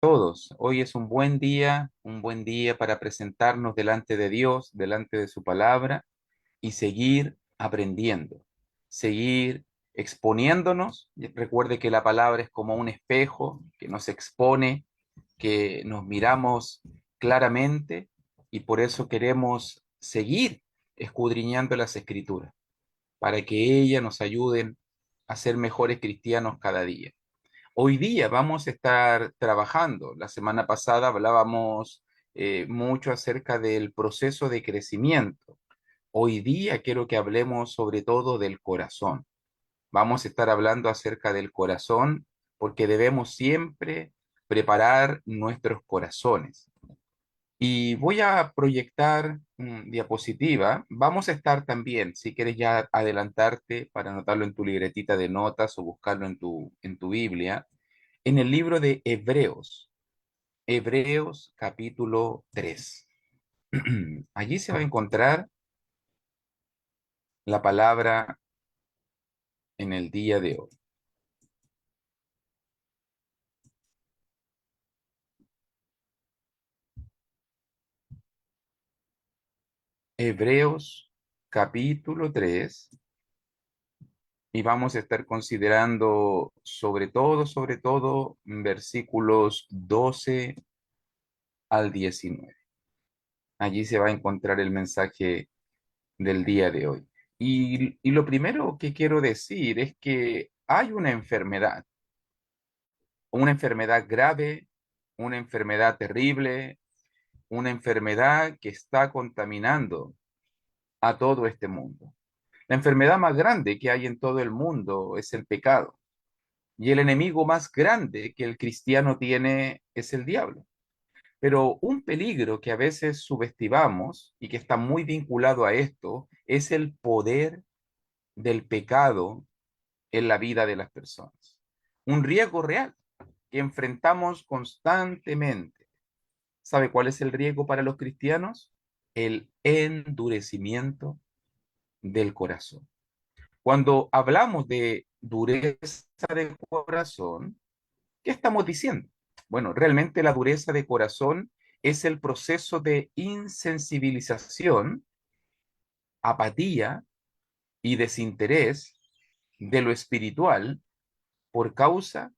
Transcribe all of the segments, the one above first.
Todos, hoy es un buen día para presentarnos delante de Dios, delante de su palabra y seguir aprendiendo, seguir exponiéndonos. Y recuerde que la palabra es como un espejo que nos expone, que nos miramos claramente y por eso queremos seguir escudriñando las escrituras, para que ellas nos ayuden a ser mejores cristianos cada día. Hoy día vamos a estar trabajando. La semana pasada hablábamos mucho acerca del proceso de crecimiento. Hoy día quiero que hablemos sobre todo del corazón. Vamos a estar hablando acerca del corazón porque debemos siempre preparar nuestros corazones. Y voy a proyectar diapositiva. Vamos a estar también, si quieres ya adelantarte para anotarlo en tu libretita de notas o buscarlo en tu Biblia, en el libro de Hebreos, Hebreos capítulo 3. Allí se va a encontrar la palabra en el día de hoy. Hebreos capítulo 3 y vamos a estar considerando sobre todo, versículos 12 al 19. Allí se va a encontrar el mensaje del día de hoy. Y lo primero que quiero decir es que hay una enfermedad grave, una enfermedad terrible, una enfermedad que está contaminando a todo este mundo. La enfermedad más grande que hay en todo el mundo es el pecado. Y el enemigo más grande que el cristiano tiene es el diablo. Pero un peligro que a veces subestimamos y que está muy vinculado a esto es el poder del pecado en la vida de las personas. Un riesgo real que enfrentamos constantemente. ¿Sabe cuál es el riesgo para los cristianos? El endurecimiento del corazón. Cuando hablamos de dureza de corazón, ¿qué estamos diciendo? Bueno, realmente la dureza de corazón es el proceso de insensibilización, apatía y desinterés de lo espiritual por causa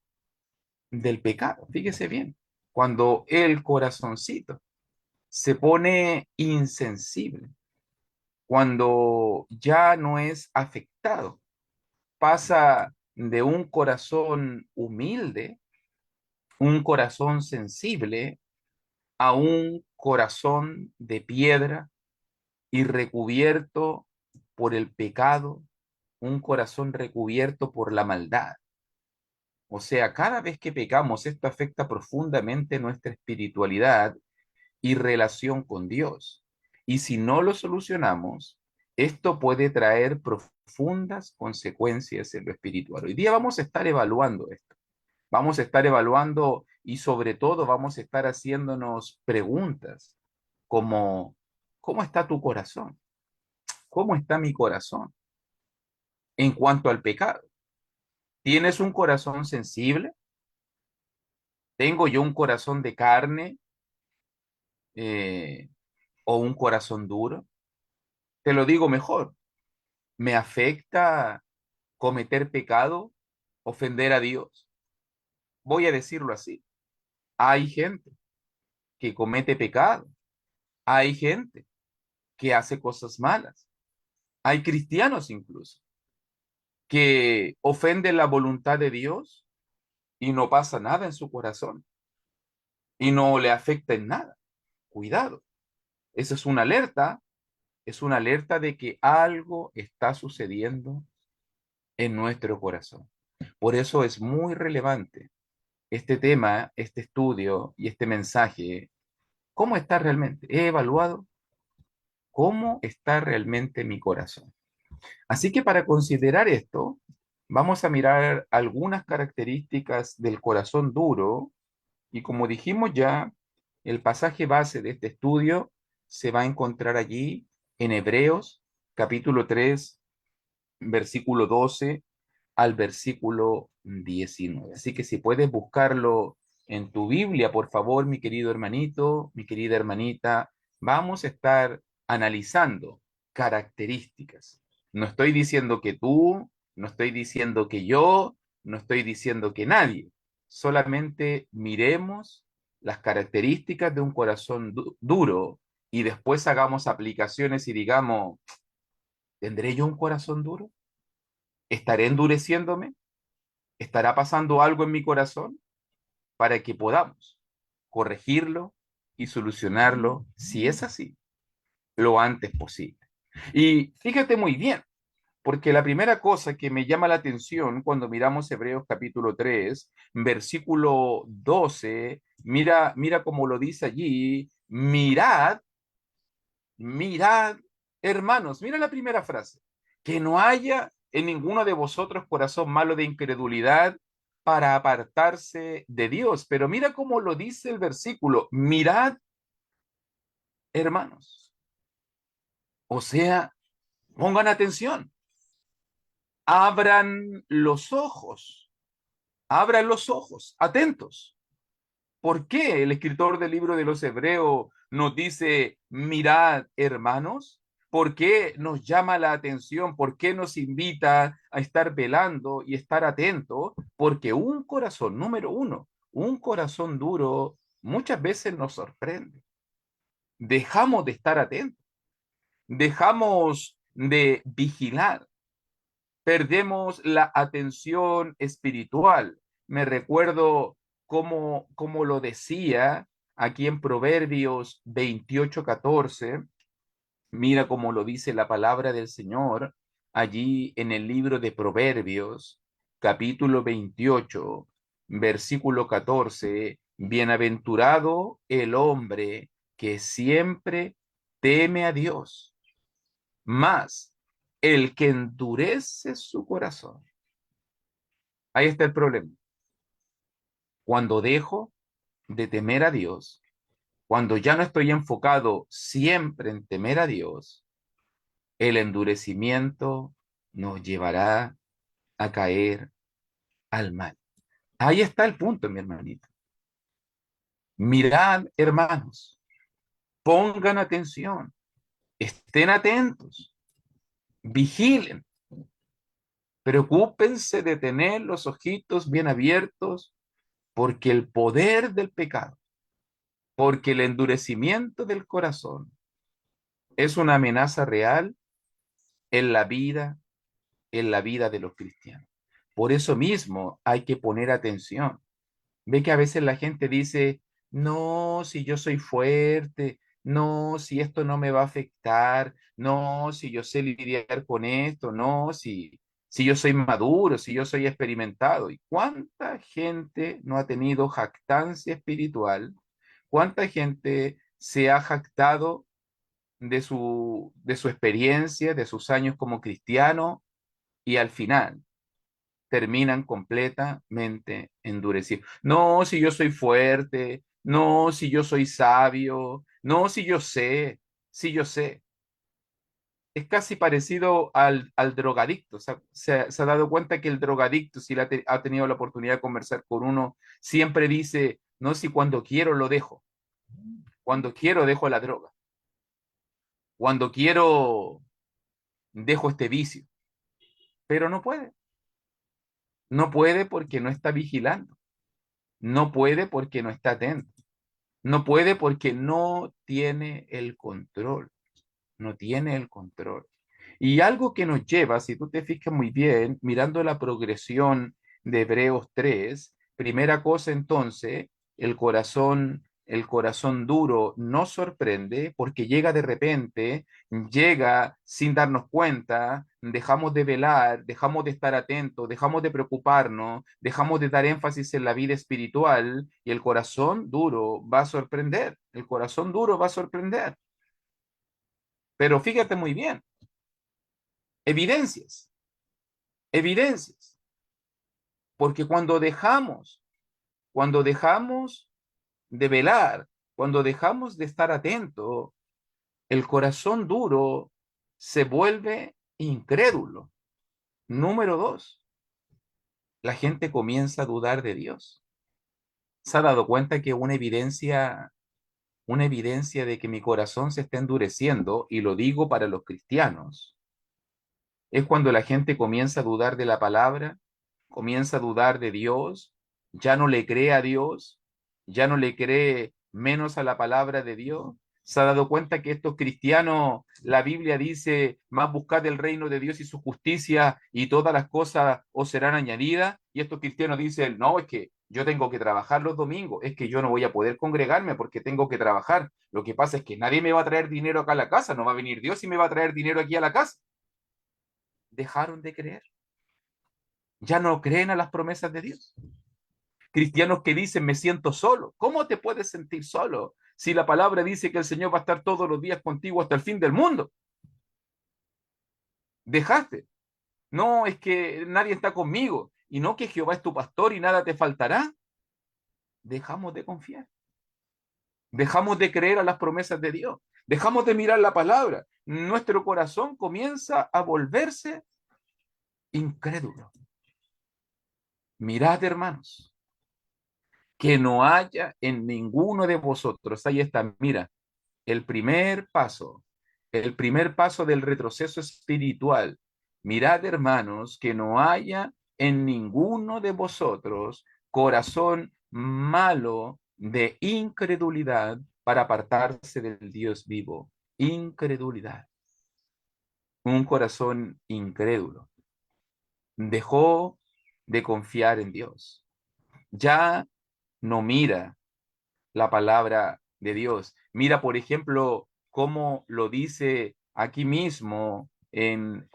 del pecado. Fíjese bien, cuando el corazoncito se pone insensible, cuando ya no es afectado, pasa de un corazón humilde, un corazón sensible, a un corazón de piedra y recubierto por el pecado, un corazón recubierto por la maldad. O sea, cada vez que pecamos, esto afecta profundamente nuestra espiritualidad y relación con Dios. Y si no lo solucionamos, esto puede traer profundas consecuencias en lo espiritual. Hoy día vamos a estar evaluando esto. Vamos a estar evaluando y sobre todo vamos a estar haciéndonos preguntas como, ¿cómo está tu corazón? ¿Cómo está mi corazón en cuanto al pecado? ¿Tienes un corazón sensible? ¿Tengo yo un corazón de carne eh, o un corazón duro? Te lo digo mejor, ¿me afecta cometer pecado, ofender a Dios? Voy a decirlo así. Hay gente que comete pecado, hay gente que hace cosas malas, hay cristianos incluso que ofenden la voluntad de Dios y no pasa nada en su corazón y no le afecta en nada. Cuidado, esa es una alerta de que algo está sucediendo en nuestro corazón. Por eso es muy relevante este tema, este estudio y este mensaje. ¿Cómo está realmente? He evaluado cómo está realmente mi corazón. Así que para considerar esto, vamos a mirar algunas características del corazón duro y como dijimos ya, el pasaje base de este estudio se va a encontrar allí en Hebreos capítulo 3 versículo 12 al versículo 19. Así que si puedes buscarlo en tu Biblia, por favor, mi querido hermanito, mi querida hermanita, vamos a estar analizando características. No estoy diciendo que tú, no estoy diciendo que yo, no estoy diciendo que nadie. Solamente miremos las características de un corazón duro y después hagamos aplicaciones y digamos, ¿tendré yo un corazón duro? ¿Estaré endureciéndome? ¿Estará pasando algo en mi corazón? Para que podamos corregirlo y solucionarlo, si es así, lo antes posible. Y fíjate muy bien, porque la primera cosa que me llama la atención cuando miramos Hebreos capítulo 3 versículo 12, mira cómo lo dice allí, mirad, hermanos, mira la primera frase, que no haya en ninguno de vosotros corazón malo de incredulidad para apartarse de Dios. Pero mira cómo lo dice el versículo, mirad, hermanos. O sea, pongan atención, abran los ojos, abran los ojos, atentos. ¿Por qué el escritor del libro de los Hebreos nos dice, mirad, hermanos? ¿Por qué nos llama la atención? ¿Por qué nos invita a estar velando y estar atentos? Porque un corazón, número uno, un corazón duro muchas veces nos sorprende. Dejamos de estar atentos, dejamos de vigilar, perdemos la atención espiritual. Me recuerdo cómo lo decía aquí en Proverbios 28:14. Mira cómo lo dice la palabra del Señor allí en el libro de Proverbios, capítulo 28, versículo 14. Bienaventurado el hombre que siempre teme a Dios, más el que endurece su corazón. Ahí está el problema. Cuando dejo de temer a Dios, cuando ya no estoy enfocado siempre en temer a Dios, el endurecimiento nos llevará a caer al mal. Ahí está el punto, mi hermanito. Mirad, hermanos, pongan atención, estén atentos, vigilen, preocúpense de tener los ojitos bien abiertos, porque el poder del pecado, porque el endurecimiento del corazón es una amenaza real en la vida de los cristianos. Por eso mismo hay que poner atención. Ve que a veces la gente dice, no, si yo soy fuerte, no, si esto no me va a afectar, no, si yo sé lidiar con esto, no, si yo soy maduro, si yo soy experimentado. ¿Y cuánta gente no ha tenido jactancia espiritual? ¿Cuánta gente se ha jactado de su experiencia, de sus años como cristiano y al final terminan completamente endurecidos? No, si yo soy fuerte, no, si yo soy sabio, no, si yo sé. Es casi parecido al drogadicto. O sea, se ha dado cuenta que el drogadicto, si ha tenido la oportunidad de conversar con uno, siempre dice, no, si cuando quiero lo dejo, cuando quiero dejo la droga, cuando quiero dejo este vicio, pero no puede. No puede porque no está vigilando. No puede porque no está atento. No puede porque no tiene el control. No tiene el control. Y algo que nos lleva, si tú te fijas muy bien, mirando la progresión de Hebreos 3, primera cosa entonces, el corazón duro nos sorprende porque llega de repente, llega sin darnos cuenta, dejamos de velar, dejamos de estar atentos, dejamos de preocuparnos, dejamos de dar énfasis en la vida espiritual y el corazón duro va a sorprender, el corazón duro va a sorprender. Pero fíjate muy bien, evidencias, evidencias, porque cuando dejamos de velar, cuando dejamos de estar atento, el corazón duro se vuelve incrédulo. Número dos, la gente comienza a dudar de Dios. ¿Se ha dado cuenta que una evidencia de que mi corazón se está endureciendo, y lo digo para los cristianos, es cuando la gente comienza a dudar de la palabra, comienza a dudar de Dios, ya no le cree a Dios, ya no le cree menos a la palabra de Dios? ¿Se ha dado cuenta que estos cristianos, la Biblia dice, más buscad el reino de Dios y su justicia y todas las cosas os serán añadidas? Y estos cristianos dicen, no, es que yo tengo que trabajar los domingos, es que yo no voy a poder congregarme porque tengo que trabajar. Lo que pasa es que nadie me va a traer dinero acá a la casa, no va a venir Dios y me va a traer dinero aquí a la casa. Dejaron de creer, ya no creen a las promesas de Dios. Cristianos que dicen, me siento solo. ¿Cómo te puedes sentir solo si la palabra dice que el Señor va a estar todos los días contigo hasta el fin del mundo? Dejaste. No, es que nadie está conmigo. Y no, que Jehová es tu pastor y nada te faltará. Dejamos de confiar. Dejamos de creer a las promesas de Dios. Dejamos de mirar la palabra. Nuestro corazón comienza a volverse incrédulo. Mirad, hermanos, que no haya en ninguno de vosotros, ahí está, mira, el el primer paso del retroceso espiritual. Mirad, hermanos, que no haya en ninguno de vosotros corazón malo de incredulidad para apartarse del Dios vivo. Incredulidad. Un corazón incrédulo. Dejó de confiar en Dios. Ya no mira la palabra de Dios. Mira, por ejemplo, cómo lo dice aquí mismo en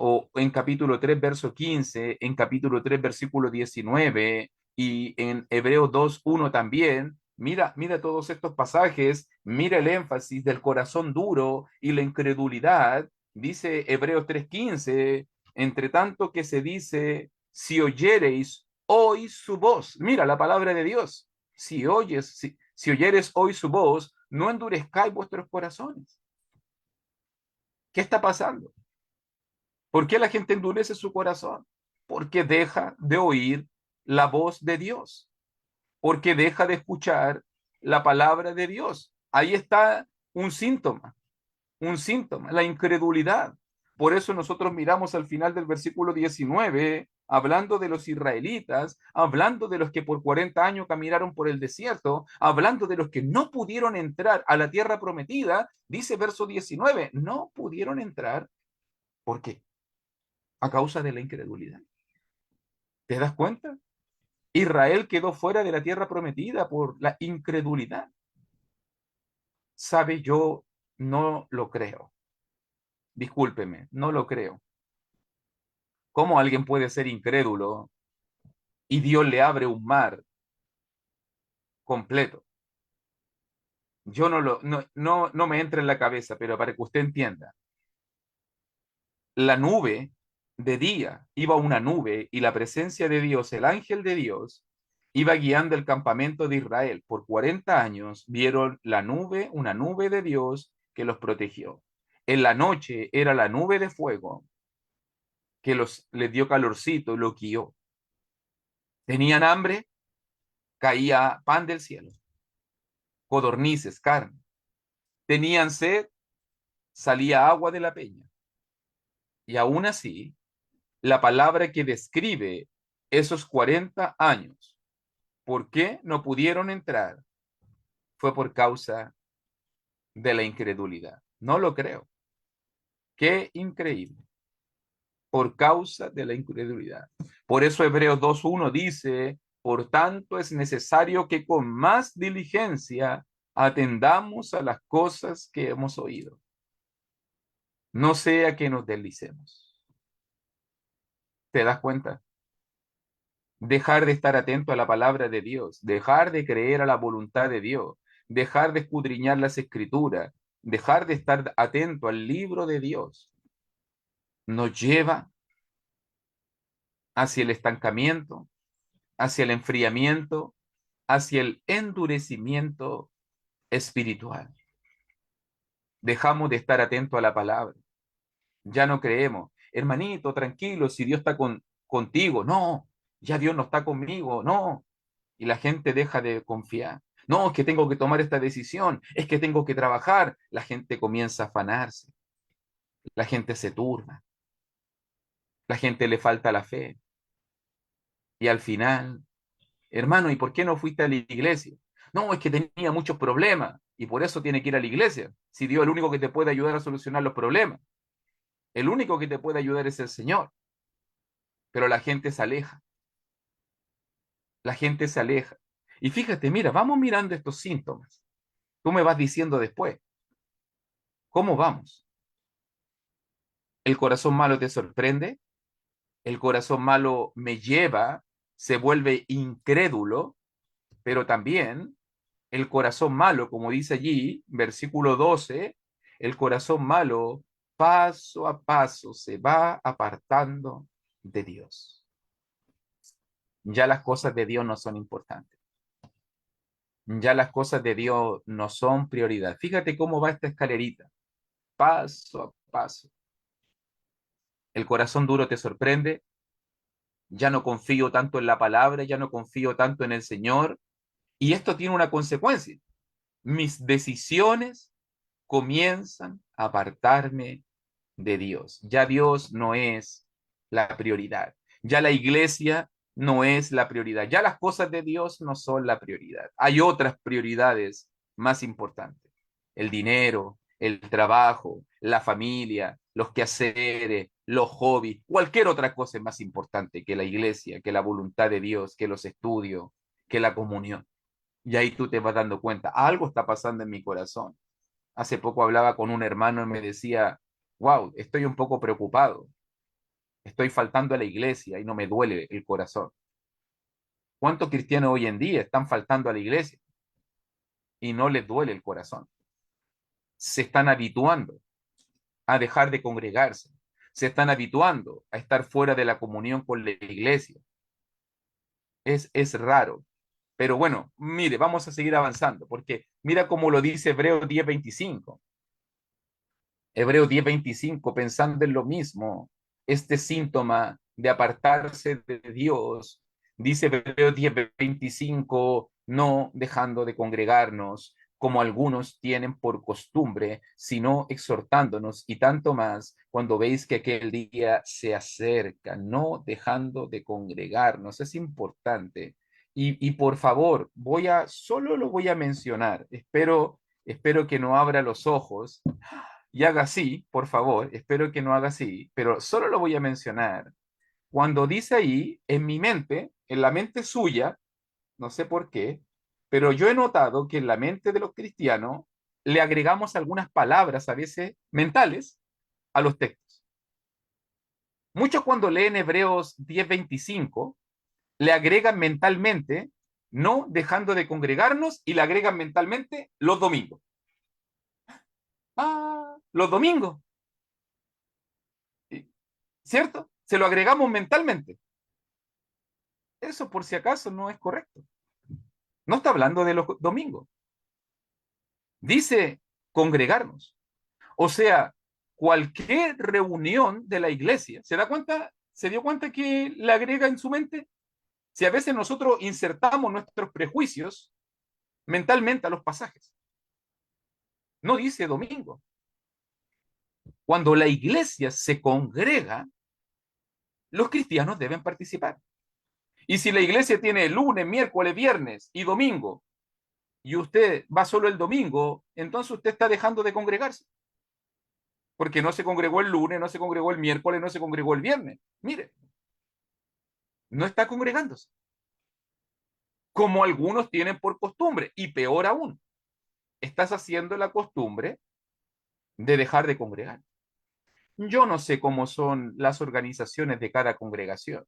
capítulo 3 verso 15, en capítulo 3 versículo 19 y en Hebreos 2 1 también. Mira todos estos pasajes, mira el énfasis del corazón duro y la incredulidad. Dice Hebreos 3:15, entre tanto que se dice, si oyereis hoy su voz. Mira la palabra de Dios. Si oyeres hoy su voz, no endurezcáis vuestros corazones. ¿Qué está pasando? ¿Por qué la gente endurece su corazón? Porque deja de oír la voz de Dios, porque deja de escuchar la palabra de Dios. Ahí está un síntoma, la incredulidad. Por eso nosotros miramos al final del versículo 19, hablando de los israelitas, hablando de los que por 40 años caminaron por el desierto, hablando de los que no pudieron entrar a la tierra prometida, dice verso 19, no pudieron entrar. ¿Por qué? A causa de la incredulidad. ¿Te das cuenta? Israel quedó fuera de la tierra prometida por la incredulidad. Sabe, yo no lo creo. Discúlpeme, no lo creo. ¿Cómo alguien puede ser incrédulo y Dios le abre un mar completo? Yo no me entra en la cabeza, pero para que usted entienda, la nube de día, iba una nube y la presencia de Dios, el ángel de Dios, iba guiando el campamento de Israel. Por 40 años vieron la nube, una nube de Dios que los protegió. En la noche era la nube de fuego que les dio calorcito y los guió. Tenían hambre, caía pan del cielo, codornices, carne. Tenían sed, salía agua de la peña. Y aún así, la palabra que describe esos 40 años, ¿por qué no pudieron entrar? Fue por causa de la incredulidad. No lo creo. Qué increíble. Por causa de la incredulidad. Por eso Hebreos 2:1 dice, por tanto es necesario que con más diligencia atendamos a las cosas que hemos oído. No sea que nos deslicemos. ¿Te das cuenta? Dejar de estar atento a la palabra de Dios, dejar de creer a la voluntad de Dios, dejar de escudriñar las escrituras, dejar de estar atento al libro de Dios, nos lleva hacia el estancamiento, hacia el enfriamiento, hacia el endurecimiento espiritual. Dejamos de estar atento a la palabra. Ya no creemos. Hermanito, tranquilo, si Dios está contigo. No, ya Dios no está conmigo. No, y la gente deja de confiar. No, es que tengo que tomar esta decisión, es que tengo que trabajar. La gente comienza a afanarse, la gente se turba, la gente le falta la fe. Y al final, hermano, ¿y por qué no fuiste a la iglesia? No, es que tenía muchos problemas y por eso tiene que ir a la iglesia. Si Dios es el único que te puede ayudar a solucionar los problemas, el único que te puede ayudar es el Señor. Pero la gente se aleja, la gente se aleja. Y fíjate, mira, vamos mirando estos síntomas. Tú me vas diciendo después, ¿cómo vamos? El corazón malo te sorprende, el corazón malo me lleva, se vuelve incrédulo, pero también el corazón malo, como dice allí, versículo 12, el corazón malo paso a paso se va apartando de Dios. Ya las cosas de Dios no son importantes. Ya las cosas de Dios no son prioridad. Fíjate cómo va esta escalerita, paso a paso. El corazón duro te sorprende, ya no confío tanto en la palabra, ya no confío tanto en el Señor, y esto tiene una consecuencia. Mis decisiones comienzan a apartarme de Dios. Ya Dios no es la prioridad. Ya la iglesia no es la prioridad. Ya las cosas de Dios no son la prioridad. Hay otras prioridades más importantes. El dinero, el trabajo, la familia, los quehaceres, los hobbies, cualquier otra cosa es más importante que la iglesia, que la voluntad de Dios, que los estudios, que la comunión. Y ahí tú te vas dando cuenta, algo está pasando en mi corazón. Hace poco hablaba con un hermano y me decía, wow, estoy un poco preocupado, estoy faltando a la iglesia y no me duele el corazón. ¿Cuántos cristianos hoy en día están faltando a la iglesia y no les duele el corazón? Se están habituando a dejar de congregarse, se están habituando a estar fuera de la comunión con la iglesia. Es raro. Pero bueno, mire, vamos a seguir avanzando, porque mira cómo lo dice Hebreos 10:25. Hebreos 10:25, pensando en lo mismo, este síntoma de apartarse de Dios, dice Hebreos 10:25, no dejando de congregarnos, como algunos tienen por costumbre, sino exhortándonos, y tanto más cuando veis que aquel día se acerca, no dejando de congregarnos. Es importante. Y por favor, solo lo voy a mencionar. Espero que no abra los ojos y haga así, por favor, espero que no haga así, pero solo lo voy a mencionar. Cuando dice ahí, en mi mente, en la mente suya, no sé por qué, pero yo he notado que en la mente de los cristianos le agregamos algunas palabras a veces mentales a los textos. Muchos cuando leen Hebreos 10:25, le agregan mentalmente, no dejando de congregarnos, y le agregan mentalmente los domingos. Ah, los domingos. ¿Cierto? Se lo agregamos mentalmente. Eso por si acaso no es correcto. No está hablando de los domingos. Dice congregarnos. O sea, cualquier reunión de la iglesia, ¿se da cuenta? ¿Se dio cuenta que le agrega en su mente? Si a veces nosotros insertamos nuestros prejuicios mentalmente a los pasajes. No dice domingo. Cuando la iglesia se congrega, los cristianos deben participar. Y si la iglesia tiene lunes, miércoles, viernes y domingo, y usted va solo el domingo, entonces usted está dejando de congregarse. Porque no se congregó el lunes, no se congregó el miércoles, no se congregó el viernes. Mire, no está congregándose. Como algunos tienen por costumbre. Y peor aún, estás haciendo la costumbre de dejar de congregar. Yo no sé cómo son las organizaciones de cada congregación,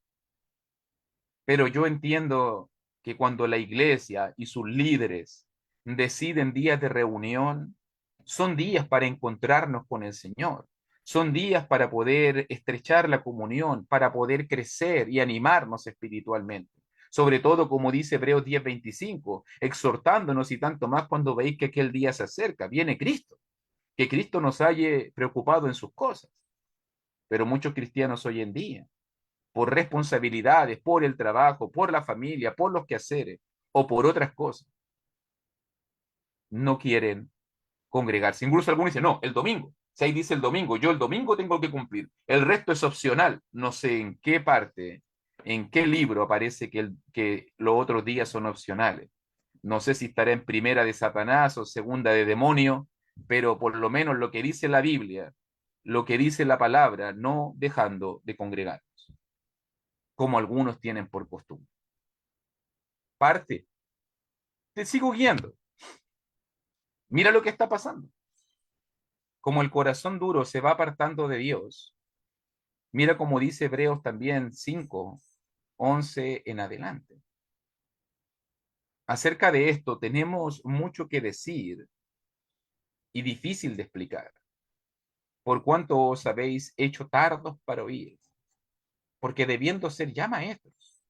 pero yo entiendo que cuando la iglesia y sus líderes deciden días de reunión, son días para encontrarnos con el Señor, son días para poder estrechar la comunión, para poder crecer y animarnos espiritualmente. Sobre todo, como dice Hebreos 10:25, exhortándonos y tanto más cuando veis que aquel día se acerca, viene Cristo, que Cristo nos haya preocupado en sus cosas. Pero muchos cristianos hoy en día por responsabilidades, por el trabajo, por la familia, por los quehaceres. o por otras cosas, no quieren congregarse. Incluso algunos dicen, no, el domingo. Si ahí dice el domingo, yo el domingo tengo que cumplir. El resto es opcional. No sé en qué parte, en qué libro aparece que los otros días son opcionales. No sé si estará en primera de Satanás o segunda de demonio, pero por lo menos lo que dice la Biblia, lo que dice la palabra, no dejando de congregarnos, como algunos tienen por costumbre. Parte, te sigo guiando. Mira lo que está pasando. Como el corazón duro se va apartando de Dios, mira como dice Hebreos también 5:11 en adelante. Acerca de esto tenemos mucho que decir y difícil de explicar, por cuanto os habéis hecho tardos para oír, porque debiendo ser ya maestros,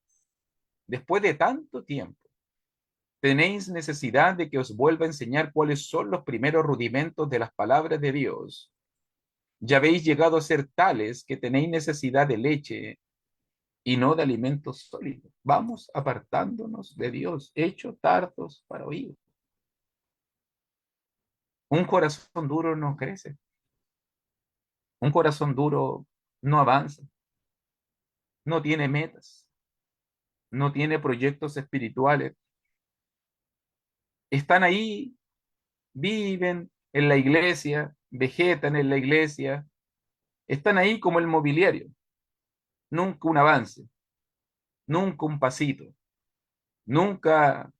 después de tanto tiempo, tenéis necesidad de que os vuelva a enseñar cuáles son los primeros rudimentos de las palabras de Dios. Ya habéis llegado a ser tales que tenéis necesidad de leche y no de alimentos sólidos. Vamos apartándonos de Dios, hecho tardos para oír. Un corazón duro no crece, un corazón duro no avanza, no tiene metas, no tiene proyectos espirituales. Están ahí, viven en la iglesia, vegetan en la iglesia, están ahí como el mobiliario. Nunca un avance, nunca un pasito, nunca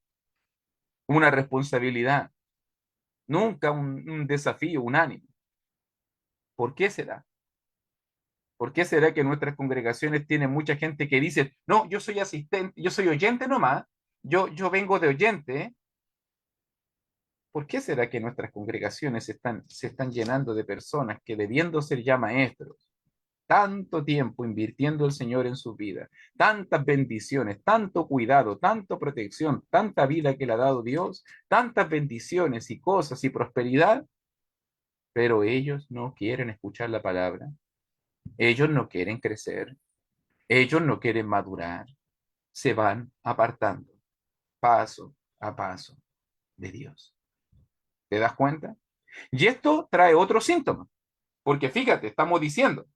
una responsabilidad, nunca un desafío, un ánimo. ¿Por qué será? ¿Por qué será que nuestras congregaciones tienen mucha gente que dice, no, yo soy asistente, yo soy oyente nomás, yo vengo de oyente? ¿Por qué será que nuestras congregaciones se están llenando de personas que debiendo ser ya maestros, tanto tiempo invirtiendo el Señor en su vida, tantas bendiciones, tanto cuidado, tanta protección, tanta vida que le ha dado Dios, tantas bendiciones y cosas y prosperidad, pero ellos no quieren escuchar la palabra, ellos no quieren crecer, ellos no quieren madurar, se van apartando paso a paso de Dios. ¿Te das cuenta? Y esto trae otro síntoma, porque fíjate, estamos diciendo,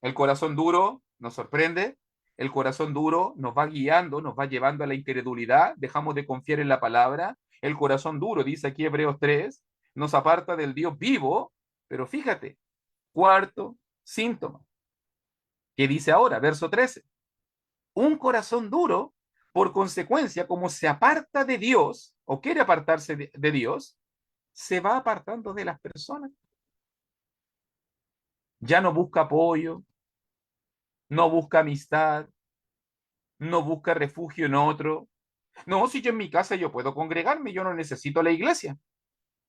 el corazón duro nos sorprende, el corazón duro nos va guiando, nos va llevando a la incredulidad, dejamos de confiar en la palabra, el corazón duro, dice aquí Hebreos 3, nos aparta del Dios vivo, pero fíjate, cuarto síntoma, que dice ahora, verso 13, un corazón duro, por consecuencia, como se aparta de Dios o quiere apartarse de Dios, se va apartando de las personas. Ya no busca apoyo, no busca amistad, no busca refugio en otro. No, si yo en mi casa yo puedo congregarme, yo no necesito la iglesia.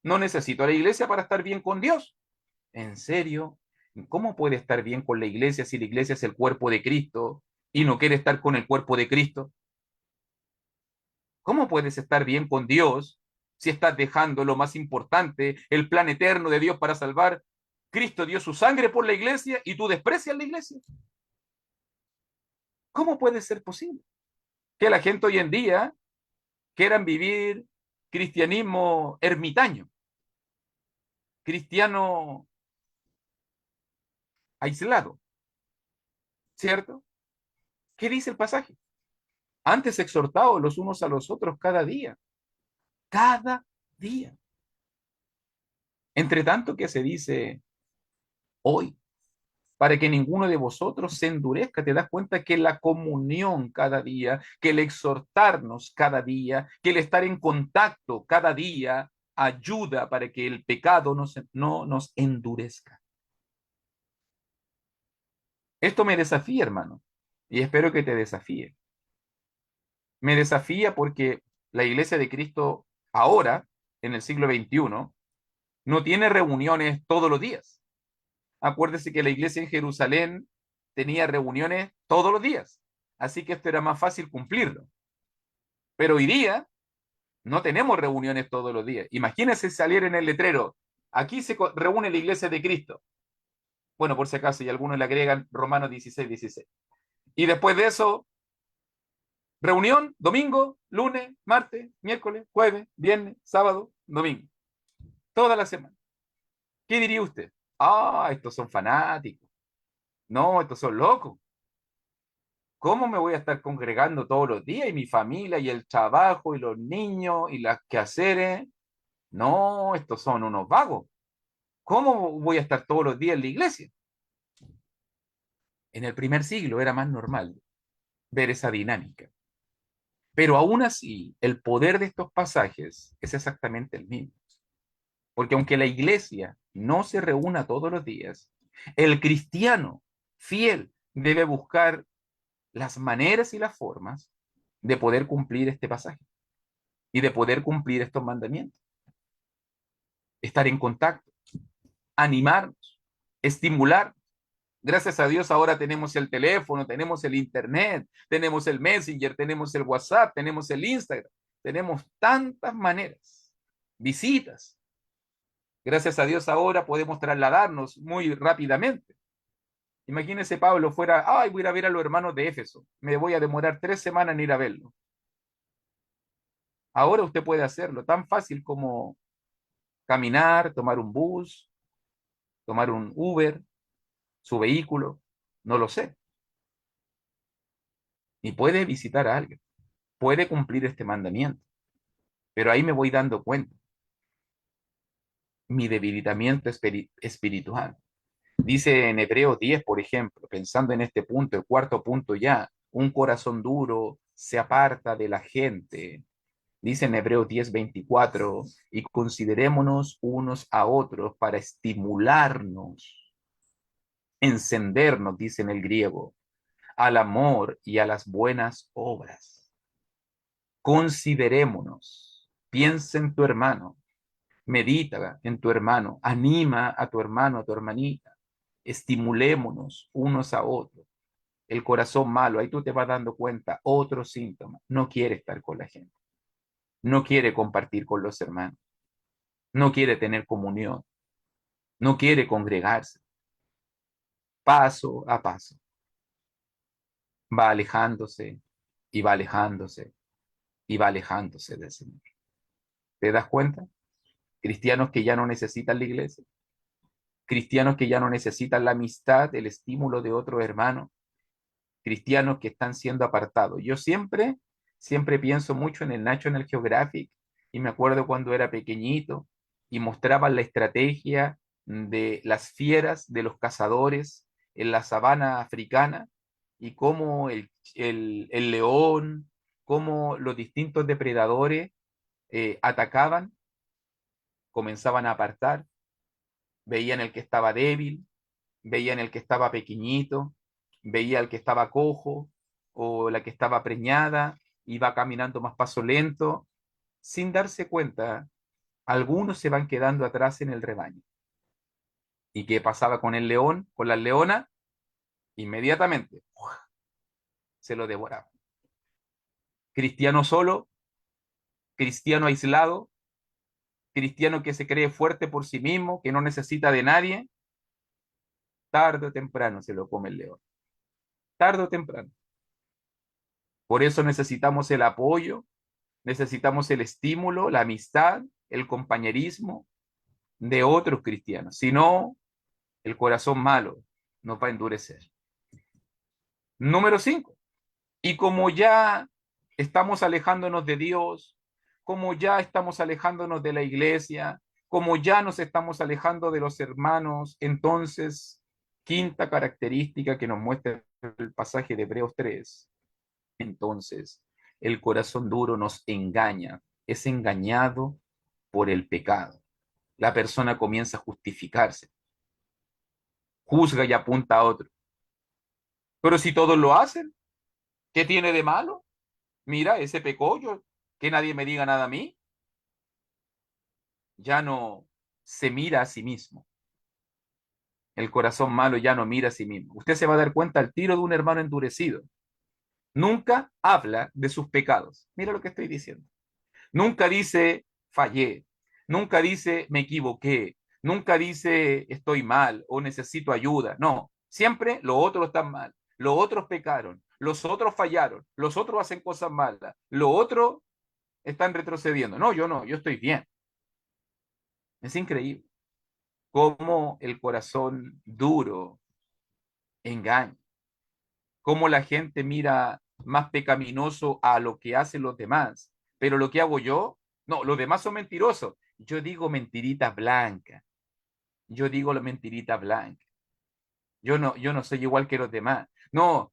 No necesito la iglesia para estar bien con Dios. ¿En serio? ¿Cómo puede estar bien con la iglesia si la iglesia es el cuerpo de Cristo y no quiere estar con el cuerpo de Cristo? ¿Cómo puedes estar bien con Dios si estás dejando lo más importante, el plan eterno de Dios para salvar? Cristo dio su sangre por la iglesia y tú desprecias la iglesia. ¿Cómo puede ser posible que la gente hoy en día quieran vivir cristianismo ermitaño, cristiano aislado, ¿cierto? ¿Qué dice el pasaje? Antes exhortados los unos a los otros cada día. Entre tanto que se dice hoy, para que ninguno de vosotros se endurezca. Te das cuenta que la comunión cada día, que el exhortarnos cada día, que el estar en contacto cada día ayuda para que el pecado no nos endurezca. Esto me desafía, hermano, y espero que te desafíe. Me desafía porque la Iglesia de Cristo ahora, en el siglo XXI, no tiene reuniones todos los días. Acuérdese que la iglesia en Jerusalén tenía reuniones todos los días, así que esto era más fácil cumplirlo. Pero hoy día no tenemos reuniones todos los días. Imagínense salir en el letrero, aquí se reúne la iglesia de Cristo. Bueno, por si acaso, y algunos le agregan Romanos 16:16. Y después de eso, Reunión, domingo, lunes, martes, miércoles, jueves, viernes, sábado, domingo. Toda la semana. ¿Qué diría usted? Ah, estos son fanáticos. No, estos son locos. ¿Cómo me voy a estar congregando todos los días y mi familia y el trabajo y los niños y las quehaceres? No, estos son unos vagos. ¿Cómo voy a estar todos los días en la iglesia? En el primer siglo era más normal ver esa dinámica. Pero aún así, el poder de estos pasajes es exactamente el mismo. Porque aunque la iglesia no se reúna todos los días, el cristiano fiel debe buscar las maneras y las formas de poder cumplir este pasaje y de poder cumplir estos mandamientos. Estar en contacto, animarnos, estimular. Gracias a Dios ahora tenemos el teléfono, tenemos el internet, tenemos el Messenger, tenemos el WhatsApp, tenemos el Instagram, tenemos tantas maneras, visitas. Gracias a Dios ahora podemos trasladarnos muy rápidamente. Imagínese Pablo fuera, ay, voy a ir a ver a los hermanos de Éfeso, me voy a demorar 3 semanas en ir a verlo. Ahora usted puede hacerlo tan fácil como caminar, tomar un bus, tomar un Uber, su vehículo, no lo sé. Y puede visitar a alguien, puede cumplir este mandamiento. Pero ahí me voy dando cuenta, mi debilitamiento espiritual. Dice en Hebreos 10, por ejemplo, pensando en este punto, el cuarto punto ya, un corazón duro se aparta de la gente. Dice en Hebreos 10:24, y considerémonos unos a otros para estimularnos, encendernos, dice en el griego, al amor y a las buenas obras. Considerémonos, piensa en tu hermano, medita en tu hermano, anima a tu hermano, a tu hermanita, estimulémonos unos a otros. El corazón malo, ahí tú te vas dando cuenta, otro síntoma, no quiere estar con la gente, no quiere compartir con los hermanos, no quiere tener comunión, no quiere congregarse. Paso a paso, va alejándose y va alejándose y va alejándose del Señor. ¿Te das cuenta? Cristianos que ya no necesitan la iglesia, cristianos que ya no necesitan la amistad, el estímulo de otro hermano, cristianos que están siendo apartados. Yo siempre pienso mucho en el National Geographic y me acuerdo cuando era pequeñito y mostraban la estrategia de las fieras, de los cazadores en la sabana africana y cómo el león, cómo los distintos depredadores atacaban, comenzaban a apartar, veían el que estaba débil, veían el que estaba pequeñito, veía el que estaba cojo o la que estaba preñada, iba caminando más paso lento, sin darse cuenta, algunos se van quedando atrás en el rebaño. ¿Y qué pasaba con el león, con la leona? Inmediatamente se lo devoraba. Cristiano solo, cristiano aislado, cristiano que se cree fuerte por sí mismo, que no necesita de nadie, tarde o temprano se lo come el león. Tarde o temprano. Por eso necesitamos el apoyo, necesitamos el estímulo, la amistad, el compañerismo de otros cristianos. Si no, el corazón malo nos va a endurecer. Número 5. Y como ya estamos alejándonos de Dios, como ya estamos alejándonos de la iglesia, como ya nos estamos alejando de los hermanos, entonces, quinta característica que nos muestra el pasaje de Hebreos 3, entonces, el corazón duro nos engaña, es engañado por el pecado. La persona comienza a justificarse, juzga y apunta a otro. Pero si todos lo hacen, ¿qué tiene de malo? Mira, ese pecó yo, que nadie me diga nada a mí. Ya no se mira a sí mismo. El corazón malo ya no mira a sí mismo. Usted se va a dar cuenta al tiro de un hermano endurecido. Nunca habla de sus pecados. Mira lo que estoy diciendo. Nunca dice fallé, nunca dice me equivoqué, nunca dice estoy mal o necesito ayuda. No, siempre los otros están mal, los otros pecaron, los otros fallaron, los otros hacen cosas malas, los otros están retrocediendo. No, yo estoy bien. Es increíble cómo el corazón duro engaña, cómo la gente mira más pecaminoso a lo que hacen los demás, pero lo que hago yo, no, los demás son mentirosos. Yo digo mentiritas blancas, yo digo la mentirita blanca. Yo no soy igual que los demás. No,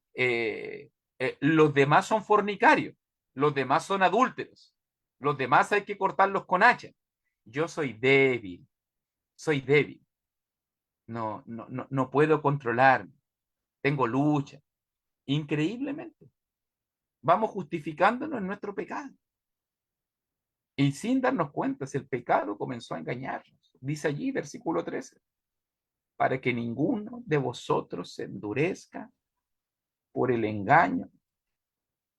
los demás son fornicarios, los demás son adúlteros, los demás hay que cortarlos con hacha. Yo soy débil, no puedo controlarme, tengo lucha. Increíblemente, vamos justificándonos en nuestro pecado. Y sin darnos cuenta, si el pecado comenzó a engañarnos. Dice allí, versículo 13, para que ninguno de vosotros se endurezca por el engaño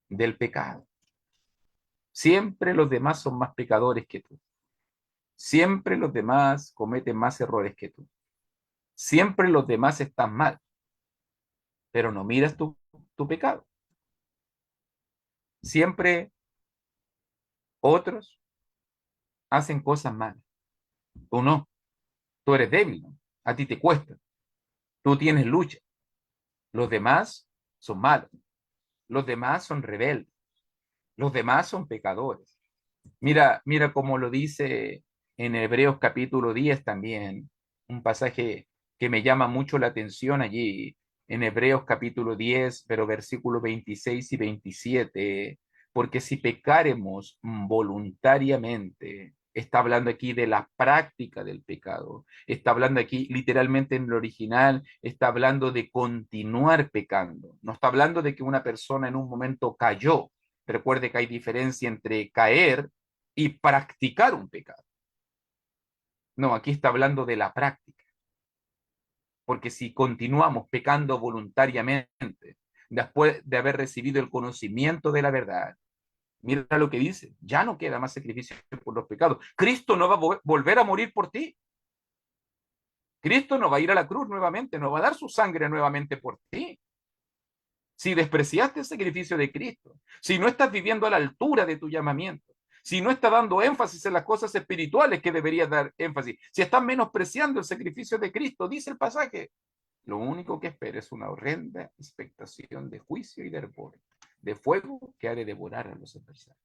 del pecado. Siempre los demás son más pecadores que tú. Siempre los demás cometen más errores que tú. Siempre los demás están mal, pero no miras tu pecado. Siempre otros hacen cosas malas. Tú no. Tú eres débil, ¿no? A ti te cuesta. Tú tienes lucha. Los demás son malos. Los demás son rebeldes. Los demás son pecadores. Mira cómo lo dice en Hebreos capítulo 10 también, un pasaje que me llama mucho la atención allí, en Hebreos capítulo 10, pero versículos 26 y 27, porque si pecaremos voluntariamente, está hablando aquí de la práctica del pecado, está hablando aquí literalmente en el original, está hablando de continuar pecando, no está hablando de que una persona en un momento cayó. Recuerde que hay diferencia entre caer y practicar un pecado. No, aquí está hablando de la práctica. Porque si continuamos pecando voluntariamente, después de haber recibido el conocimiento de la verdad, mira lo que dice, ya no queda más sacrificio por los pecados. Cristo no va a volver a morir por ti. Cristo no va a ir a la cruz nuevamente, no va a dar su sangre nuevamente por ti. Si despreciaste el sacrificio de Cristo, si no estás viviendo a la altura de tu llamamiento, si no estás dando énfasis en las cosas espirituales que deberías dar énfasis, si estás menospreciando el sacrificio de Cristo, dice el pasaje, lo único que espera es una horrenda expectación de juicio y de hervor, de fuego que ha de devorar a los adversarios.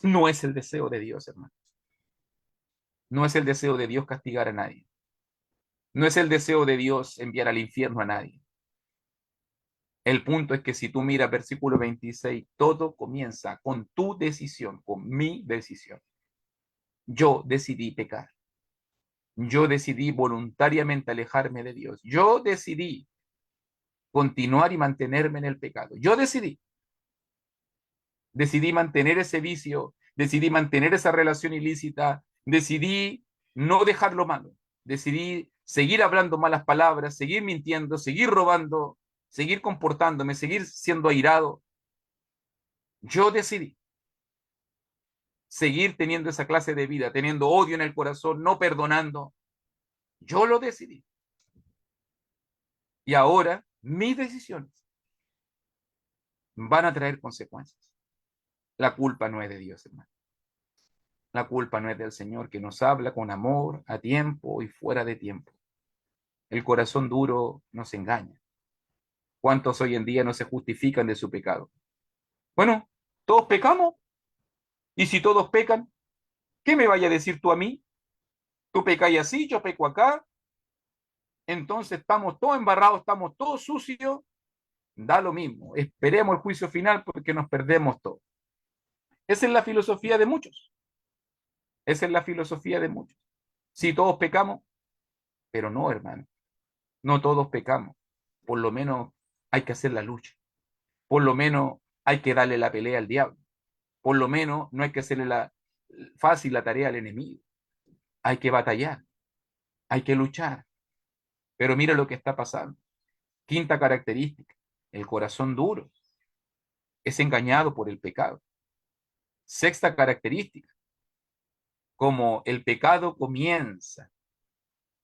No es el deseo de Dios, hermano. No es el deseo de Dios castigar a nadie. No es el deseo de Dios enviar al infierno a nadie. El punto es que si tú miras versículo 26, todo comienza con tu decisión, con mi decisión. Yo decidí pecar. Yo decidí voluntariamente alejarme de Dios. Yo decidí continuar y mantenerme en el pecado. Yo decidí mantener ese vicio, decidí mantener esa relación ilícita, decidí no dejar lo malo, decidí seguir hablando malas palabras, seguir mintiendo, seguir robando, seguir comportándome, seguir siendo airado. Yo decidí seguir teniendo esa clase de vida, teniendo odio en el corazón, no perdonando. Yo lo decidí. Y ahora mis decisiones van a traer consecuencias. La culpa no es de Dios, hermano. La culpa no es del Señor, que nos habla con amor, a tiempo y fuera de tiempo. El corazón duro nos engaña. ¿Cuántos hoy en día no se justifican de su pecado? Bueno, todos pecamos. Y si todos pecan, ¿qué me vaya a decir tú a mí? Tú pecáis así, yo peco acá. Entonces estamos todos embarrados, estamos todos sucios. Da lo mismo. Esperemos el juicio final porque nos perdemos todo. Esa es la filosofía de muchos. Esa es la filosofía de muchos. Si todos pecamos, pero no, hermano. No todos pecamos. Por lo menos hay que hacer la lucha. Por lo menos hay que darle la pelea al diablo. Por lo menos no hay que hacerle fácil la tarea al enemigo. Hay que batallar. Hay que luchar. Pero mira lo que está pasando. Quinta característica. El corazón duro es engañado por el pecado. Sexta característica. Como el pecado comienza,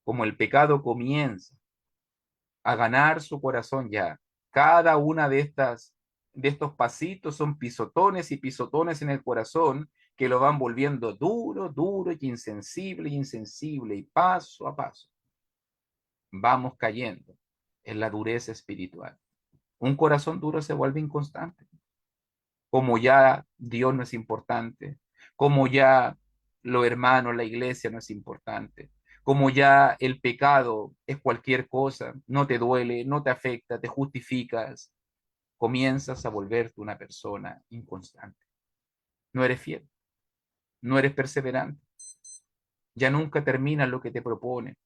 como el pecado comienza a ganar su corazón ya. Cada una de estos pasitos son pisotones y pisotones en el corazón que lo van volviendo duro, duro y insensible, y paso a paso vamos cayendo en la dureza espiritual. Un corazón duro se vuelve inconstante, como ya Dios no es importante, como ya lo hermano, la iglesia no es importante, como ya el pecado es cualquier cosa, no te duele, no te afecta, te justificas, comienzas a volverte una persona inconstante. No eres fiel, no eres perseverante, ya nunca terminas lo que te propone.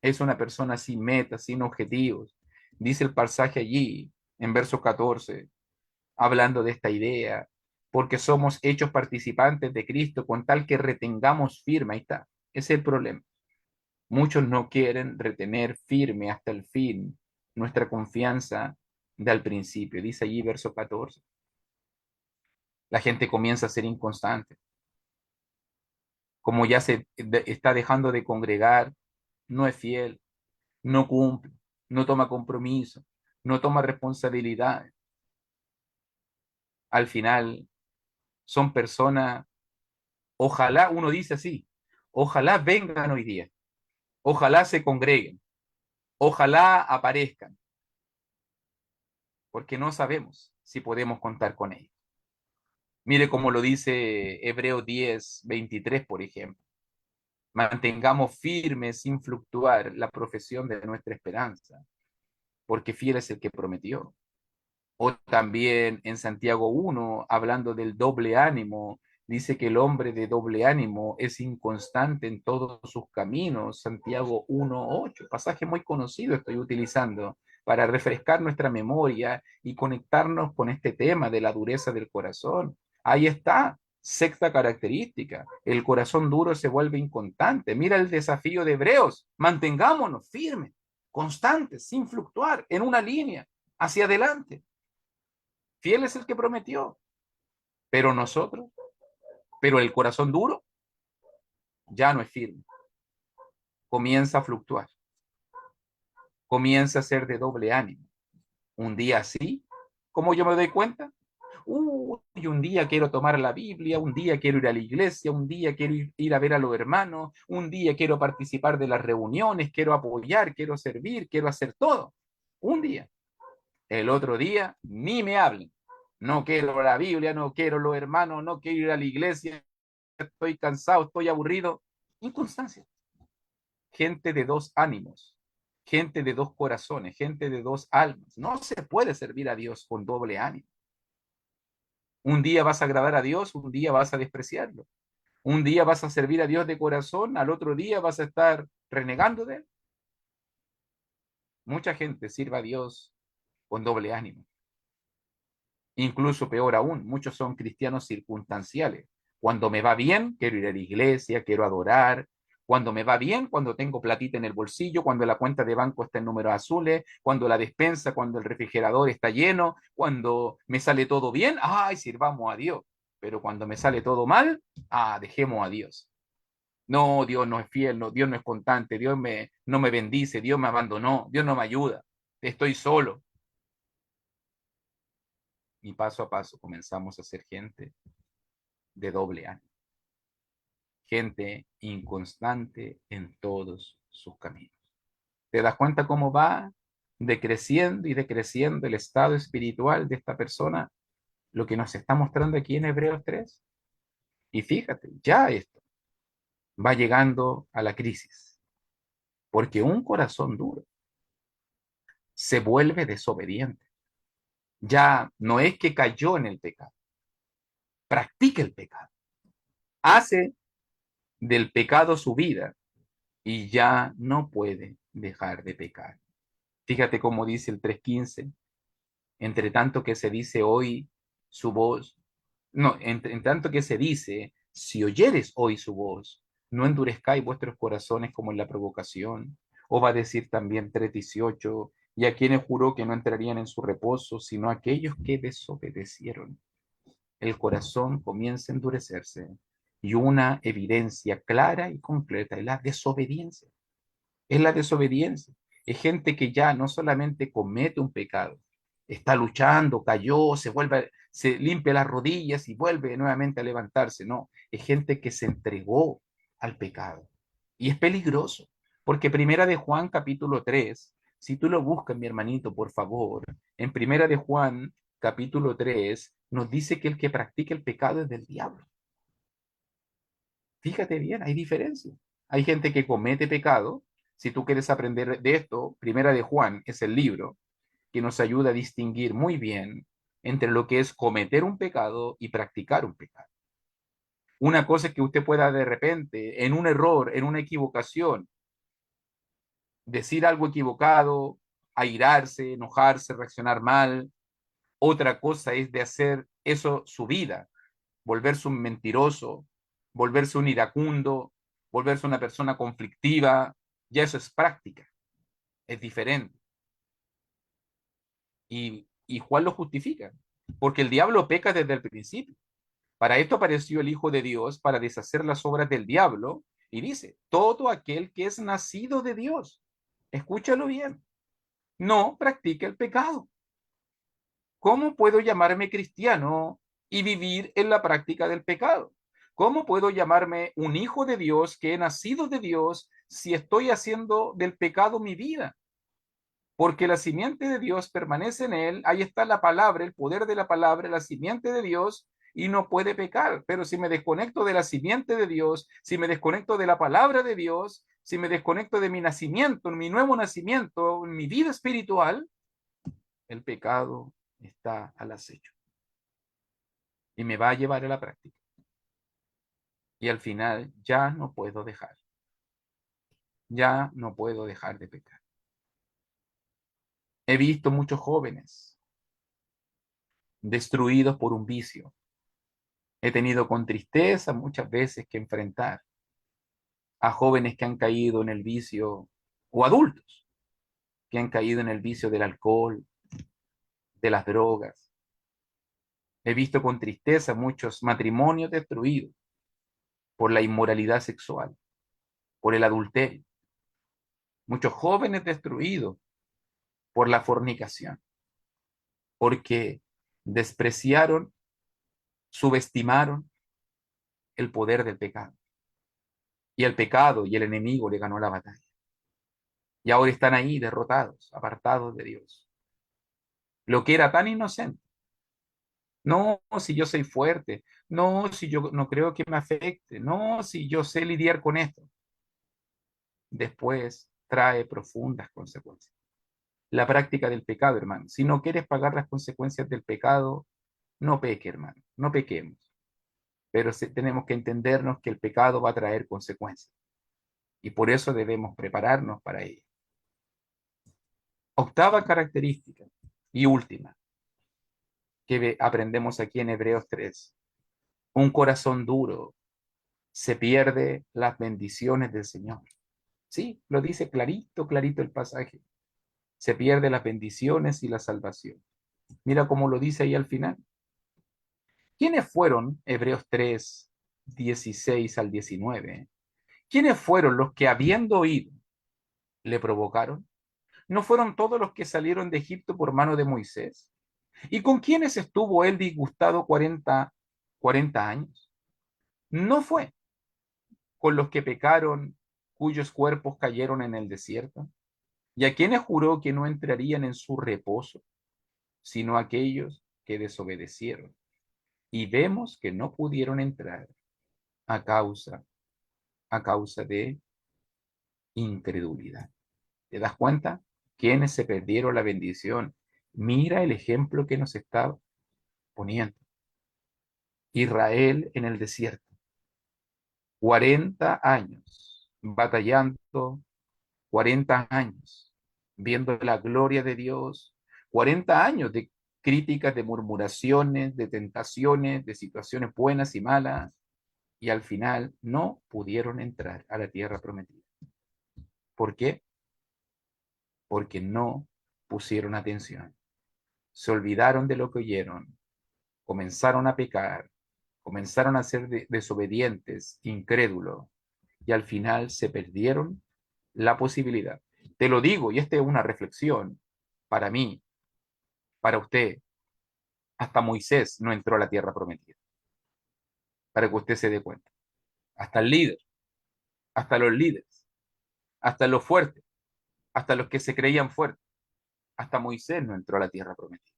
Es una persona sin metas, sin objetivos. Dice el pasaje allí, en verso 14, hablando de esta idea, porque somos hechos participantes de Cristo con tal que retengamos firme. Ahí está, ese es el problema. Muchos no quieren retener firme hasta el fin nuestra confianza del principio. Dice allí verso 14. La gente comienza a ser inconstante. Como ya está dejando de congregar, no es fiel, no cumple, no toma compromiso, no toma responsabilidad. Al final son personas, ojalá, uno dice así, ojalá vengan hoy día, ojalá se congreguen, ojalá aparezcan, porque no sabemos si podemos contar con ellos. Mire cómo lo dice Hebreos 10:23, por ejemplo. Mantengamos firme sin fluctuar la profesión de nuestra esperanza, porque fiel es el que prometió. O también en Santiago 1, hablando del doble ánimo, dice que el hombre de doble ánimo es inconstante en todos sus caminos. Santiago 1:8, pasaje muy conocido estoy utilizando para refrescar nuestra memoria y conectarnos con este tema de la dureza del corazón. Ahí está, sexta característica, el corazón duro se vuelve inconstante. Mira el desafío de Hebreos, mantengámonos firmes, constantes, sin fluctuar, en una línea, hacia adelante. Fiel es el que prometió, pero nosotros, pero el corazón duro ya no es firme, comienza a fluctuar, comienza a ser de doble ánimo. Un día sí, como yo me doy cuenta, y un día quiero tomar la Biblia, un día quiero ir a la iglesia, un día quiero ir a ver a los hermanos, un día quiero participar de las reuniones, quiero apoyar, quiero servir, quiero hacer todo. Un día. El otro día, ni me hablen. No quiero la Biblia, no quiero los hermanos, no quiero ir a la iglesia, estoy cansado, estoy aburrido. Inconstancia. Gente de dos ánimos, gente de dos corazones, gente de dos almas. No se puede servir a Dios con doble ánimo. Un día vas a agradar a Dios, un día vas a despreciarlo. Un día vas a servir a Dios de corazón, al otro día vas a estar renegando de él. Mucha gente sirve a Dios con doble ánimo. Incluso peor aún, muchos son cristianos circunstanciales. Cuando me va bien, quiero ir a la iglesia, quiero adorar. Cuando me va bien, cuando tengo platita en el bolsillo, cuando la cuenta de banco está en números azules, cuando la despensa, cuando el refrigerador está lleno, cuando me sale todo bien, ¡ay, sirvamos a Dios! Pero cuando me sale todo mal, dejemos a Dios. No, Dios no es fiel, no, Dios no es constante, no me bendice, Dios me abandonó, Dios no me ayuda, estoy solo. Y paso a paso comenzamos a ser gente de doble ánimo, gente inconstante en todos sus caminos. ¿Te das cuenta cómo va decreciendo y decreciendo el estado espiritual de esta persona? Lo que nos está mostrando aquí en Hebreos 3. Y fíjate, ya esto va llegando a la crisis, porque un corazón duro se vuelve desobediente. Ya no es que cayó en el pecado, practica el pecado, hace del pecado su vida y ya no puede dejar de pecar. Fíjate cómo dice el 3:15, entre tanto que se dice hoy su voz, no, en tanto que se dice, si oyeres hoy su voz, no endurezcáis vuestros corazones como en la provocación. O va a decir también 3:18, y a quienes juró que no entrarían en su reposo, sino aquellos que desobedecieron. El corazón comienza a endurecerse y una evidencia clara y concreta es la desobediencia. Es la desobediencia. Es gente que ya no solamente comete un pecado, está luchando, cayó, se limpia las rodillas y vuelve nuevamente a levantarse. No, es gente que se entregó al pecado. Y es peligroso, porque Primera de Juan capítulo 3, si tú lo buscas, mi hermanito, por favor, en Primera de Juan capítulo 3 nos dice que el que practica el pecado es del diablo. Fíjate bien, hay diferencia. Hay gente que comete pecado. Si tú quieres aprender de esto, Primera de Juan es el libro que nos ayuda a distinguir muy bien entre lo que es cometer un pecado y practicar un pecado. Una cosa es que usted pueda de repente, en un error, en una equivocación, decir algo equivocado, airarse, enojarse, reaccionar mal. Otra cosa es de hacer eso su vida, volverse un mentiroso, volverse un iracundo, volverse una persona conflictiva. Ya eso es práctica, es diferente. Y Juan lo justifica, porque el diablo peca desde el principio. Para esto apareció el Hijo de Dios, para deshacer las obras del diablo, y dice, todo aquel que es nacido de Dios, escúchalo bien, no practica el pecado. ¿Cómo puedo llamarme cristiano y vivir en la práctica del pecado? ¿Cómo puedo llamarme un hijo de Dios que he nacido de Dios si estoy haciendo del pecado mi vida? Porque la simiente de Dios permanece en él, ahí está la palabra, el poder de la palabra, la simiente de Dios, y no puede pecar. Pero si me desconecto de la simiente de Dios, si me desconecto de la palabra de Dios, si me desconecto de mi nacimiento, mi nuevo nacimiento, mi vida espiritual, el pecado está al acecho y me va a llevar a la práctica. Y al final ya no puedo dejar de pecar. He visto muchos jóvenes destruidos por un vicio. He tenido con tristeza muchas veces que enfrentar a jóvenes que han caído en el vicio, o adultos que han caído en el vicio del alcohol, de las drogas. He visto con tristeza muchos matrimonios destruidos por la inmoralidad sexual, por el adulterio. Muchos jóvenes destruidos por la fornicación, porque despreciaron, subestimaron el poder del pecado. Y el pecado y el enemigo le ganó la batalla. Y ahora están ahí derrotados, apartados de Dios. Lo que era tan inocente. No, si yo soy fuerte. No, si yo no creo que me afecte. No, si yo sé lidiar con esto. Después trae profundas consecuencias. La práctica del pecado, hermano. Si no quieres pagar las consecuencias del pecado, no peque, hermano. No pequemos. Pero tenemos que entendernos que el pecado va a traer consecuencias. Y por eso debemos prepararnos para ello. Octava característica y última que aprendemos aquí en Hebreos 3. Un corazón duro se pierde las bendiciones del Señor. Sí, lo dice clarito, clarito el pasaje. Se pierde las bendiciones y la salvación. Mira cómo lo dice ahí al final. ¿Quiénes fueron, Hebreos 3, 16 al 19? ¿Quiénes fueron los que habiendo oído le provocaron? ¿No fueron todos los que salieron de Egipto por mano de Moisés? ¿Y con quiénes estuvo él disgustado 40 años? ¿No fue con los que pecaron, cuyos cuerpos cayeron en el desierto? ¿Y a quienes juró que no entrarían en su reposo, sino aquellos que desobedecieron? Y vemos que no pudieron entrar a causa, a causa de incredulidad. ¿Te das cuenta? ¿Quiénes se perdieron la bendición? Mira el ejemplo que nos está poniendo. Israel en el desierto. 40 años batallando, 40 años viendo la gloria de Dios, 40 años de críticas, de murmuraciones, de tentaciones, de situaciones buenas y malas, y al final no pudieron entrar a la tierra prometida. ¿Por qué? Porque no pusieron atención. Se olvidaron de lo que oyeron, comenzaron a pecar, comenzaron a ser desobedientes, incrédulos, y al final se perdieron la posibilidad. Te lo digo, y esta es una reflexión para mí, Para usted, hasta Moisés no entró a la tierra prometida, para que usted se dé cuenta. Hasta el líder, hasta los líderes, hasta los fuertes, hasta los que se creían fuertes, hasta Moisés no entró a la tierra prometida.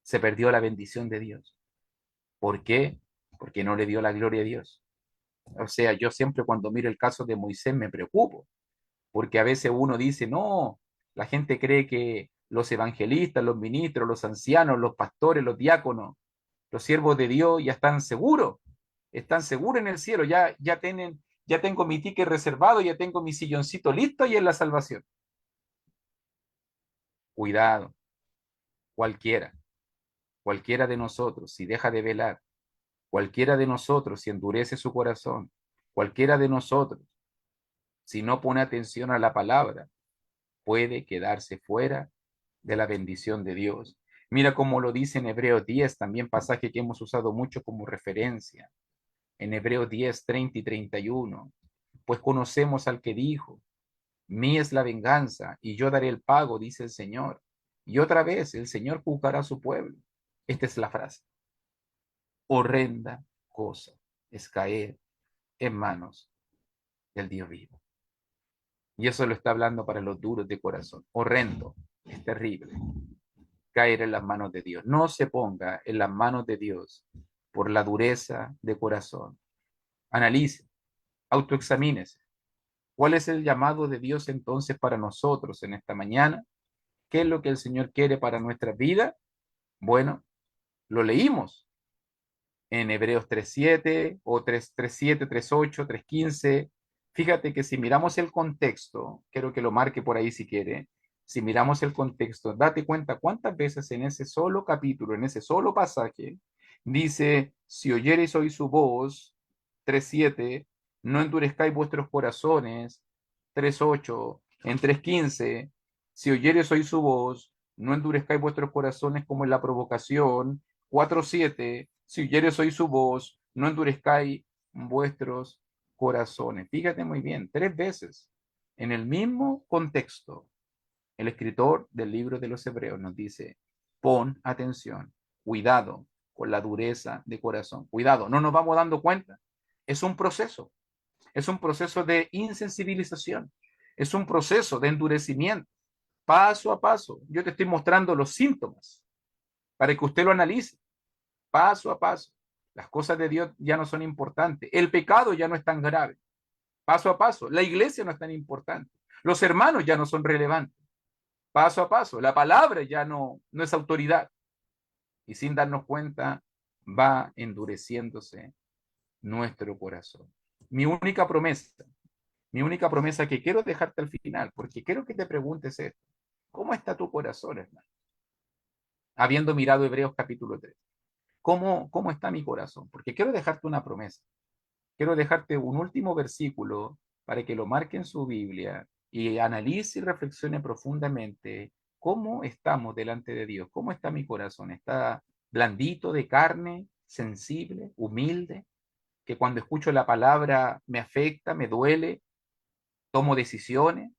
Se perdió la bendición de Dios. ¿Por qué? Porque no le dio la gloria a Dios. O sea, yo siempre cuando miro el caso de Moisés me preocupo, porque a veces uno dice, no, la gente cree que los evangelistas, los ministros, los ancianos, los pastores, los diáconos, los siervos de Dios ya están seguros en el cielo, ya tengo mi ticket reservado, ya tengo mi silloncito listo y en la salvación. Cuidado, cualquiera, cualquiera de nosotros, si deja de velar, cualquiera de nosotros, si endurece su corazón, cualquiera de nosotros, si no pone atención a la palabra, puede quedarse fuera de la bendición de Dios. Mira cómo lo dice en Hebreos 10, también pasaje que hemos usado mucho como referencia. En Hebreos 10, 30 y 31. Pues conocemos al que dijo, mía es la venganza y yo daré el pago, dice el Señor. Y otra vez el Señor juzgará a su pueblo. Esta es la frase. Horrenda cosa es caer en manos del Dios vivo. Y eso lo está hablando para los duros de corazón. Horrendo, es terrible caer en las manos de Dios. No se ponga en las manos de Dios por la dureza de corazón. Analice, autoexamínese. ¿Cuál es el llamado de Dios entonces para nosotros en esta mañana? ¿Qué es lo que el Señor quiere para nuestra vida? Bueno, lo leímos en Hebreos 3:7 o 3:7, 3:8, 3:15. Fíjate que si miramos el contexto, quiero que lo marque por ahí si quiere, si miramos el contexto, date cuenta cuántas veces en ese solo capítulo, en ese solo pasaje, dice, si oyereis hoy su voz, 3:7, no endurezcáis vuestros corazones, 3:8, en 3:15, si oyereis hoy su voz, no endurezcáis vuestros corazones como en la provocación, 4:7, si oyeres hoy su voz, no endurezcáis vuestros corazones. Fíjate muy bien, 3 veces en el mismo contexto, el escritor del libro de los Hebreos nos dice, pon atención, cuidado con la dureza de corazón. Cuidado, no nos vamos dando cuenta. Es un proceso de insensibilización, es un proceso de endurecimiento, paso a paso. Yo te estoy mostrando los síntomas para que usted lo analice paso a paso. Las cosas de Dios ya no son importantes. El pecado ya no es tan grave. Paso a paso. La iglesia no es tan importante. Los hermanos ya no son relevantes. Paso a paso. La palabra ya no es autoridad. Y sin darnos cuenta, va endureciéndose nuestro corazón. Mi única promesa que quiero dejarte al final, porque quiero que te preguntes esto. ¿Cómo está tu corazón, hermano? Habiendo mirado Hebreos capítulo 3. ¿Cómo está mi corazón? Porque quiero dejarte una promesa. Quiero dejarte un último versículo para que lo marque en su Biblia y analice y reflexione profundamente cómo estamos delante de Dios, cómo está mi corazón. ¿Está blandito de carne, sensible, humilde, que cuando escucho la palabra me afecta, me duele, tomo decisiones?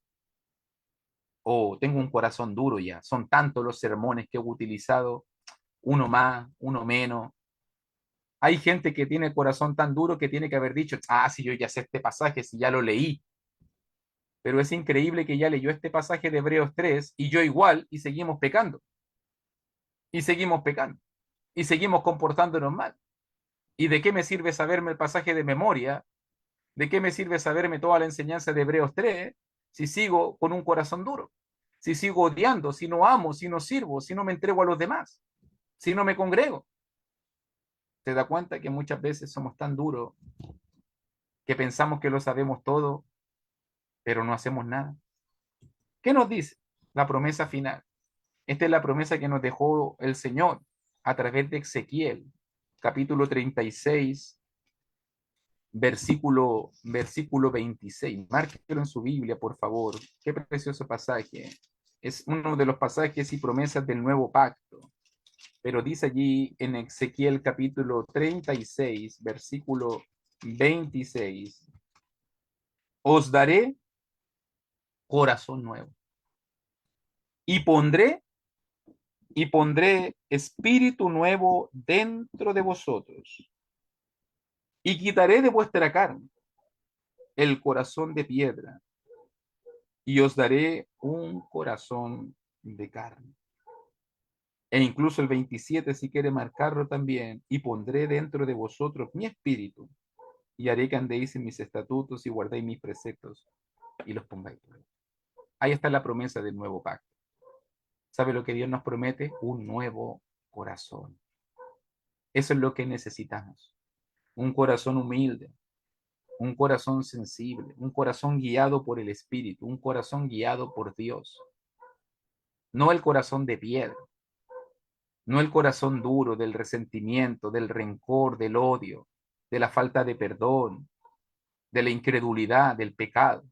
¿O tengo un corazón duro ya? Son tantos los sermones que he utilizado, uno más, uno menos. Hay gente que tiene el corazón tan duro que tiene que haber dicho, si yo ya sé este pasaje, si ya lo leí. Pero es increíble que ya leyó este pasaje de Hebreos 3 y yo igual y seguimos pecando. Y seguimos pecando. Y seguimos comportándonos mal. ¿Y de qué me sirve saberme el pasaje de memoria? ¿De qué me sirve saberme toda la enseñanza de Hebreos 3 si sigo con un corazón duro? Si sigo odiando, si no amo, si no sirvo, si no me entrego a los demás, si no me congrego. ¿Te das cuenta que muchas veces somos tan duros que pensamos que lo sabemos todo, pero no hacemos nada? ¿Qué nos dice la promesa final? Esta es la promesa que nos dejó el Señor a través de Ezequiel, capítulo 36, versículo 26. Márquelo en su Biblia, por favor. Qué precioso pasaje. Es uno de los pasajes y promesas del nuevo pacto. Pero dice allí en Ezequiel capítulo 36, versículo 26, os daré corazón nuevo y pondré y pondré espíritu nuevo dentro de vosotros, y quitaré de vuestra carne el corazón de piedra, y os daré un corazón de carne. E incluso el 27, si quiere marcarlo también, y pondré dentro de vosotros mi espíritu, y haré que andéis en mis estatutos y guardéis mis preceptos, y los pongáis por obra. Ahí está la promesa del nuevo pacto. ¿Sabe lo que Dios nos promete? Un nuevo corazón. Eso es lo que necesitamos. Un corazón humilde, un corazón sensible, un corazón guiado por el Espíritu, un corazón guiado por Dios. No el corazón de piedra, no el corazón duro del resentimiento, del rencor, del odio, de la falta de perdón, de la incredulidad, del pecado.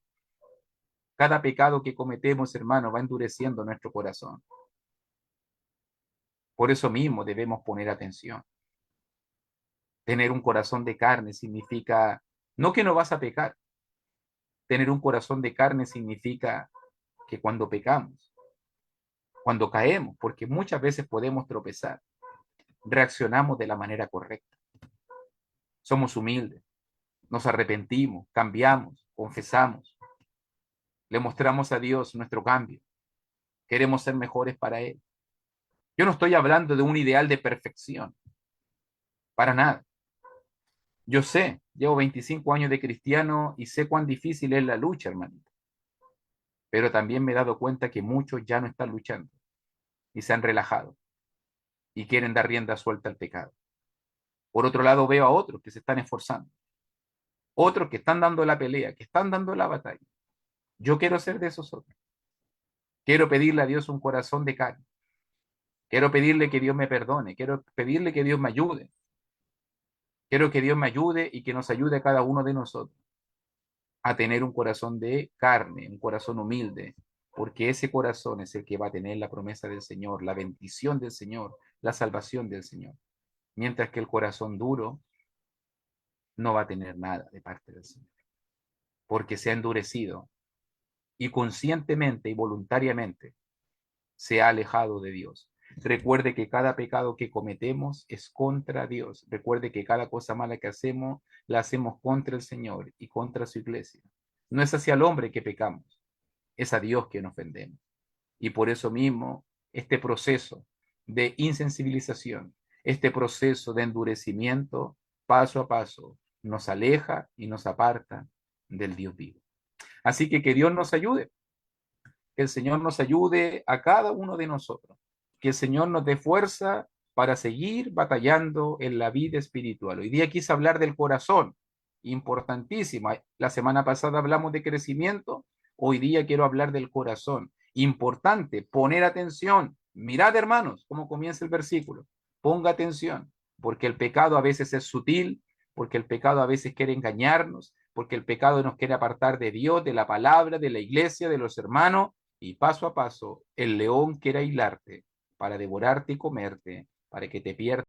Cada pecado que cometemos, hermano, va endureciendo nuestro corazón. Por eso mismo debemos poner atención. Tener un corazón de carne significa, no que no vas a pecar. Tener un corazón de carne significa que cuando pecamos, cuando caemos, porque muchas veces podemos tropezar, reaccionamos de la manera correcta. Somos humildes, nos arrepentimos, cambiamos, confesamos, le mostramos a Dios nuestro cambio. Queremos ser mejores para Él. Yo no estoy hablando de un ideal de perfección, para nada. Yo sé, llevo 25 años de cristiano y sé cuán difícil es la lucha, hermanito. Pero también me he dado cuenta que muchos ya no están luchando y se han relajado y quieren dar rienda suelta al pecado. Por otro lado, veo a otros que se están esforzando, otros que están dando la pelea, que están dando la batalla. Yo quiero ser de esos otros. Quiero pedirle a Dios un corazón de carne. Quiero pedirle que Dios me perdone. Quiero pedirle que Dios me ayude. Quiero que Dios me ayude y que nos ayude a cada uno de nosotros a tener un corazón de carne, un corazón humilde, porque ese corazón es el que va a tener la promesa del Señor, la bendición del Señor, la salvación del Señor. Mientras que el corazón duro no va a tener nada de parte del Señor, porque se ha endurecido y conscientemente y voluntariamente se ha alejado de Dios. Recuerde que cada pecado que cometemos es contra Dios. Recuerde que cada cosa mala que hacemos, la hacemos contra el Señor y contra su iglesia. No es hacia el hombre que pecamos, es a Dios que nos ofendemos. Y por eso mismo, este proceso de insensibilización, este proceso de endurecimiento, paso a paso, nos aleja y nos aparta del Dios vivo. Así que Dios nos ayude, que el Señor nos ayude a cada uno de nosotros, que el Señor nos dé fuerza para seguir batallando en la vida espiritual. Hoy día quise hablar del corazón, importantísimo. La semana pasada hablamos de crecimiento, hoy día quiero hablar del corazón. Importante, poner atención. Mirad, hermanos, cómo comienza el versículo. Ponga atención, porque el pecado a veces es sutil, porque el pecado a veces quiere engañarnos, porque el pecado nos quiere apartar de Dios, de la palabra, de la iglesia, de los hermanos, y paso a paso el león quiere aislarte para devorarte y comerte, para que te pierdas